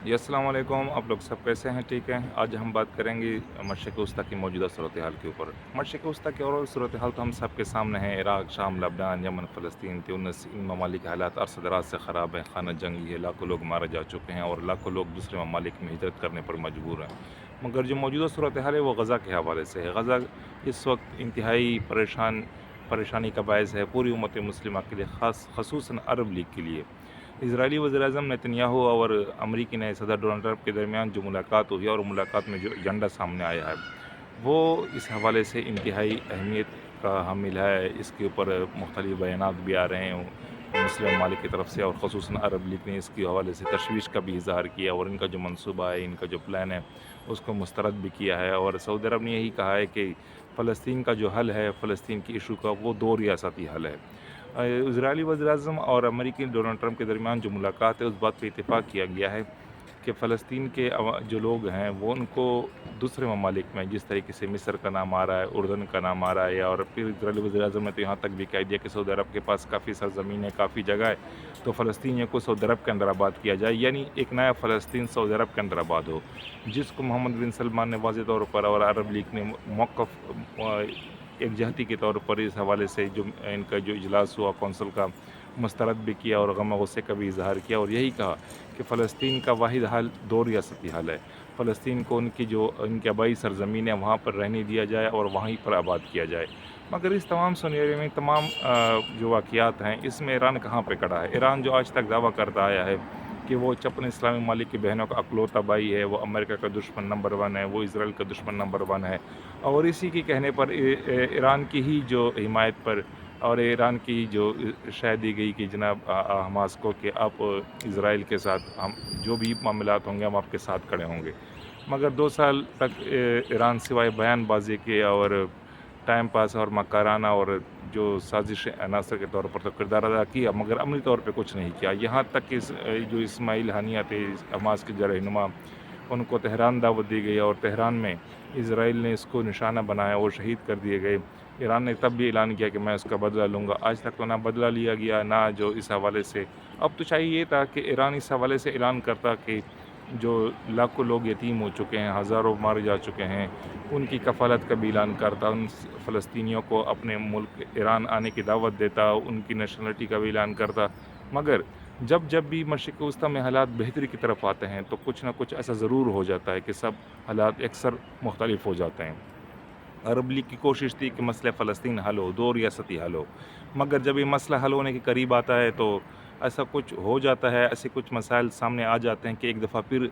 جی السلام علیکم، آپ لوگ سب کیسے ہیں؟ ٹھیک ہیں؟ آج ہم بات کریں گے مشرق وسطیٰ کی موجودہ صورتحال کے اوپر۔ مشرق وسطیٰ کی اور صورتحال تو ہم سب کے سامنے ہے۔ عراق، شام، لبنان، یمن، فلسطین، تیونس، ان ممالک کے حالات عرصہ دراز سے خراب ہیں، خانہ جنگی ہے، لاکھوں لوگ مارے جا چکے ہیں اور لاکھوں لوگ دوسرے ممالک میں ہجرت کرنے پر مجبور ہیں۔ مگر جو موجودہ صورتحال ہے وہ غزہ کے حوالے سے ہے۔ غزہ اس وقت انتہائی پریشانی کا باعث ہے پوری امت مسلمہ کے لیے، خصوصاً عرب لیگ کے لیے۔ اسرائیلی وزیراعظم نتنیاہو اور امریکی نئے صدر ڈونلڈ ٹرمپ کے درمیان جو ملاقات ہوئی اور ملاقات میں جو ایجنڈا سامنے آیا ہے وہ اس حوالے سے انتہائی اہمیت کا حامل ہے۔ اس کے اوپر مختلف بیانات بھی آ رہے ہیں مسلم ممالک کی طرف سے، اور خصوصاً عرب لیگ نے اس کے حوالے سے تشویش کا بھی اظہار کیا اور ان کا جو منصوبہ ہے، ان کا جو پلان ہے اس کو مسترد بھی کیا ہے۔ اور سعودی عرب نے یہی کہا ہے کہ فلسطین کا جو حل ہے، فلسطین کی ایشو کا، وہ دو ریاستی حل ہے۔ اسرائیلی وزیراعظم اور امریکی ڈونلڈ ٹرمپ کے درمیان جو ملاقات ہے اس بات پہ اتفاق کیا گیا ہے کہ فلسطین کے جو لوگ ہیں وہ ان کو دوسرے ممالک میں، جس طریقے سے مصر کا نام آ رہا ہے، اردن کا نام آ رہا ہے، اور پھر اسرائیلی وزیراعظم نے تو یہاں تک بھی کہہ دیا کہ سعودی عرب کے پاس کافی سرزمین ہے، کافی جگہ ہے، تو فلسطینیوں کو سعودی عرب کے اندر آباد کیا جائے، یعنی ایک نیا فلسطین سعودی عرب کے اندر آباد ہو، جس کو محمد بن سلمان نے واضح طور پر اور عرب لیگ نے موقف ایک جہتی کے طور پر اس حوالے سے جو ان کا جو اجلاس ہوا کونسل کا، مسترد بھی کیا اور غم و غصے کا بھی اظہار کیا، اور یہی کہا کہ فلسطین کا واحد حل دو ریاستی حل ہے۔ فلسطین کو ان کی آبائی سرزمین ہے وہاں پر رہنے دیا جائے اور وہیں پر آباد کیا جائے۔ مگر اس تمام سنیرے میں، تمام جو واقعات ہیں، اس میں ایران کہاں پہ کھڑا ہے؟ ایران جو آج تک دعویٰ کرتا آیا ہے کہ وہ اپنے اسلامی ممالک کی بہنوں کا اکلوتا بھائی ہے، وہ امریکہ کا دشمن نمبر 1 ہے، وہ اسرائیل کا دشمن نمبر 1 ہے، اور اسی کے کہنے پر ایران کی ہی جو حمایت پر اور ایران کی جو شاید دی گئی کہ جناب حماس کو کہ آپ اسرائیل کے ساتھ ہم جو بھی معاملات ہوں گے ہم آپ کے ساتھ کھڑے ہوں گے۔ مگر 2 سال تک ایران سوائے بیان بازی کے اور ٹائم پاس اور مکارانہ اور جو سازش عناصر کے طور پر تو کردار ادا کیا، مگر عملی طور پہ کچھ نہیں کیا، یہاں تک کہ جو اسماعیل ہانیہ تھے حماس کے رہنما، ان کو تہران دعوت دی گئی اور تہران میں اسرائیل نے اس کو نشانہ بنایا اور شہید کر دیے گئے۔ ایران نے تب بھی اعلان کیا کہ میں اس کا بدلہ لوں گا، آج تک تو نہ بدلہ لیا گیا، نہ جو اس حوالے سے اب تو چاہیے یہ تھا کہ ایران اس حوالے سے اعلان کرتا کہ جو لاکھوں لوگ یتیم ہو چکے ہیں، ہزاروں مارے جا چکے ہیں، ان کی کفالت کا بھی اعلان کرتا، ان فلسطینیوں کو اپنے ملک ایران آنے کی دعوت دیتا، ان کی نیشنلٹی کا بھی اعلان کرتا۔ مگر جب بھی مشرق وسطیٰ میں حالات بہتری کی طرف آتے ہیں تو کچھ نہ کچھ ایسا ضرور ہو جاتا ہے کہ سب حالات اکثر مختلف ہو جاتے ہیں۔ عرب لیگ کی کوشش تھی کہ مسئلہ فلسطین حل ہو، دو ریاستی حل ہو، مگر جب یہ مسئلہ حل ہونے کے قریب آتا ہے تو ایسا کچھ ہو جاتا ہے، ایسے کچھ مسائل سامنے آ جاتے ہیں کہ ایک دفعہ پھر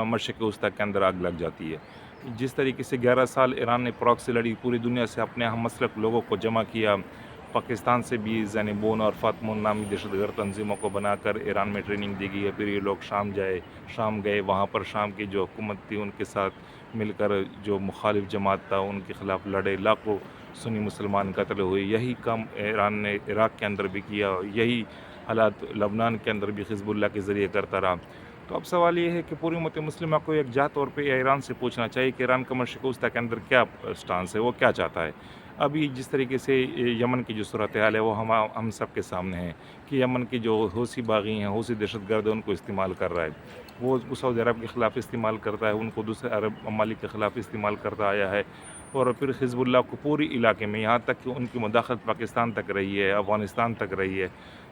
مشرق وسطیٰ کے اندر آگ لگ جاتی ہے۔ جس طریقے سے 11 سال ایران نے پراکسی لڑی، پوری دنیا سے اپنے ہم مسلک لوگوں کو جمع کیا، پاکستان سے بھی زینبون اور فاطمون نامی دہشت گرد تنظیموں کو بنا کر ایران میں ٹریننگ دی گئی ہے، پھر یہ لوگ شام گئے، وہاں پر شام کی جو حکومت تھی ان کے ساتھ مل کر جو مخالف جماعت تھا ان کے خلاف لڑے، لاکھوں سنی مسلمان قتل ہوئے۔ یہی کام ایران نے عراق کے اندر بھی کیا، یہی حالات لبنان کے اندر بھی حزب اللہ کے ذریعے کرتا رہا۔ تو اب سوال یہ ہے کہ پوری امت مسلمہ کو ایک جا طور پہ ایران سے پوچھنا چاہیے کہ ایران کا مشرق وسطیٰ کے اندر کیا سٹانس ہے، وہ کیا چاہتا ہے۔ ابھی جس طریقے سے یمن کی جو صورتحال ہے وہ ہم سب کے سامنے ہے کہ یمن کی جو حوثی باغی ہیں، حوثی دہشت گرد ان کو استعمال کر رہا ہے، وہ اس کو سعودی عرب کے خلاف استعمال کرتا ہے، ان کو دوسرے عرب ممالک کے خلاف استعمال کرتا آیا ہے، اور پھر حزب اللہ کو پوری علاقے میں، یہاں تک کہ ان کی مداخلت پاکستان تک رہی ہے، افغانستان تک رہی ہے۔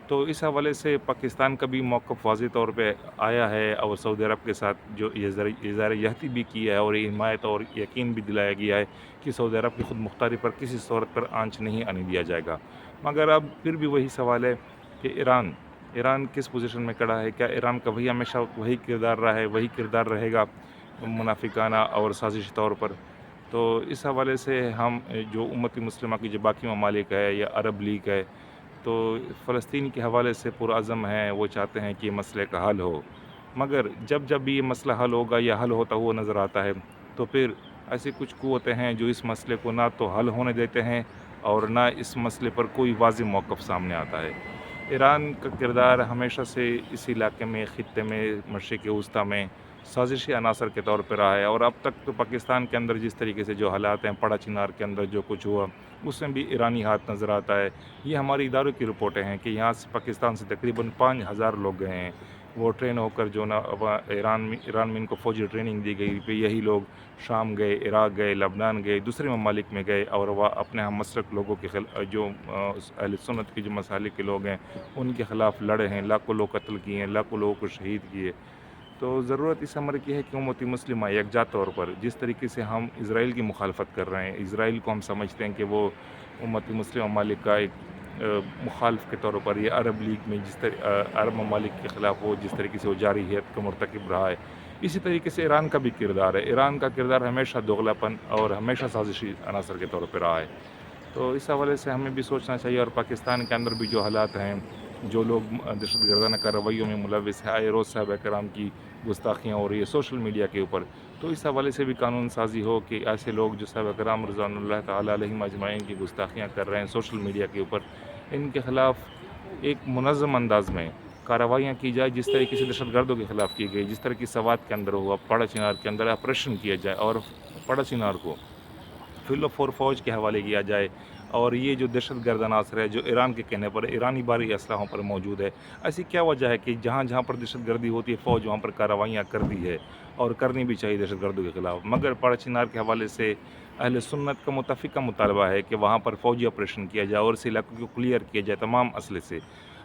تو اس حوالے سے پاکستان کا بھی موقف واضح طور پہ آیا ہے اور سعودی عرب کے ساتھ جو اظہار یہتی بھی کیا ہے اور حمایت اور یقین بھی دلایا گیا ہے کہ سعودی عرب کی خود مختاری پر کسی صورت پر آنچ نہیں آنے دیا جائے گا۔ مگر اب پھر بھی وہی سوال ہے کہ ایران کس پوزیشن میں کھڑا ہے؟ کیا ایران کا وہی ہمیشہ وہی کردار رہا ہے، وہی کردار رہے گا منافقانہ اور سازشی طور پر؟ تو اس حوالے سے ہم جو امت مسلمہ کی جو باقی ممالک ہے یا عرب لیگ ہے، تو فلسطین کے حوالے سے پرعزم ہیں، وہ چاہتے ہیں کہ یہ مسئلے کا حل ہو، مگر جب بھی یہ مسئلہ حل ہوگا یا حل ہوتا ہوا نظر آتا ہے تو پھر ایسی کچھ قوتیں ہیں جو اس مسئلے کو نہ تو حل ہونے دیتے ہیں اور نہ اس مسئلے پر کوئی واضح موقف سامنے آتا ہے۔ ایران کا کردار ہمیشہ سے اس علاقے میں، خطے میں، مشرق وسطیٰ میں سازشی عناصر کے طور پہ رہا ہے، اور اب تک تو پاکستان کے اندر جس طریقے سے جو حالات ہیں، پڑا چنار کے اندر جو کچھ ہوا اس میں بھی ایرانی ہاتھ نظر آتا ہے۔ یہ ہماری اداروں کی رپورٹیں ہیں کہ یہاں سے پاکستان سے تقریباً 5,000 لوگ گئے ہیں، وہ ٹرین ہو کر جو نا ایران میں ان کو فوجی ٹریننگ دی گئی، پھر یہی لوگ شام گئے، عراق گئے، لبنان گئے، دوسرے ممالک میں گئے، اور وہ اپنے ہم مسلک لوگوں کے جو اہل سنت کے جو مسالک کے لوگ ہیں ان کے خلاف لڑے ہیں، لاکھوں لوگ قتل کیے ہیں، لاکھوں لوگوں کو شہید کیے۔ تو ضرورت اس امر کی ہے کہ امت مسلمہ یکجا طور پر جس طریقے سے ہم اسرائیل کی مخالفت کر رہے ہیں، اسرائیل کو ہم سمجھتے ہیں کہ وہ امت مسلم ممالک کا ایک مخالف کے طور پر، یہ عرب لیگ میں عرب ممالک کے خلاف وہ جس طریقے سے وہ جارحیت کا مرتکب رہا ہے، اسی طریقے سے ایران کا بھی کردار ہے۔ ایران کا کردار ہمیشہ دوغلاپن اور ہمیشہ سازشی عناصر کے طور پر رہا ہے۔ تو اس حوالے سے ہمیں بھی سوچنا چاہیے، اور پاکستان کے اندر بھی جو حالات ہیں، جو لوگ دہشت گردانہ کارروائیوں میں ملوث ہے، آئے روز صحابہ کرام کی گستاخیاں ہو رہی ہے سوشل میڈیا کے اوپر، تو اس حوالے سے بھی قانون سازی ہو کہ ایسے لوگ جو صحابہ کرام رضوان اللہ تعالیٰ علیہم اجمعین کی گستاخیاں کر رہے ہیں سوشل میڈیا کے اوپر، ان کے خلاف ایک منظم انداز میں کارروائیاں کی جائے، جس طریقے سے دہشت گردوں کے خلاف کی گئی، جس طرح کی سوات کے اندر ہوا، پاڑا چنار کے اندر آپریشن کیا جائے اور پاڑا چنار کو فل فور فوج کے حوالے کیا جائے، اور یہ جو دہشت گرد عناصر ہے جو ایران کے کہنے پر ایرانی باری اسلحوں پر موجود ہے، ایسی کیا وجہ ہے کہ جہاں جہاں پر دہشت گردی ہوتی ہے فوج وہاں پر کارروائیاں کرتی ہے، اور کرنی بھی چاہیے دہشت گردوں کے خلاف، مگر پاڑا چنار کے حوالے سے اہل سنت کا متفقہ مطالبہ ہے کہ وہاں پر فوجی آپریشن کیا جائے اور اس علاقے کو کلیئر کیا جائے تمام اسلحے سے۔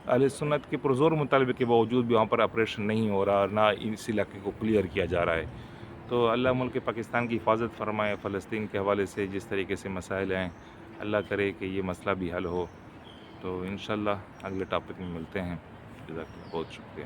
اہل سنت کے پرزور مطالبے کے باوجود بھی وہاں پر آپریشن نہیں ہو رہا، نہ اس علاقے کو کلیئر کیا جا رہا ہے۔ تو اللہ ملک پاکستان کی حفاظت فرمائے، فلسطین کے حوالے سے جس طریقے سے مسائل ہیں اللہ کرے کہ یہ مسئلہ بھی حل ہو۔ تو انشاءاللہ اگلے ٹاپک میں ملتے ہیں۔ جزاک اللہ، بہت شکریہ۔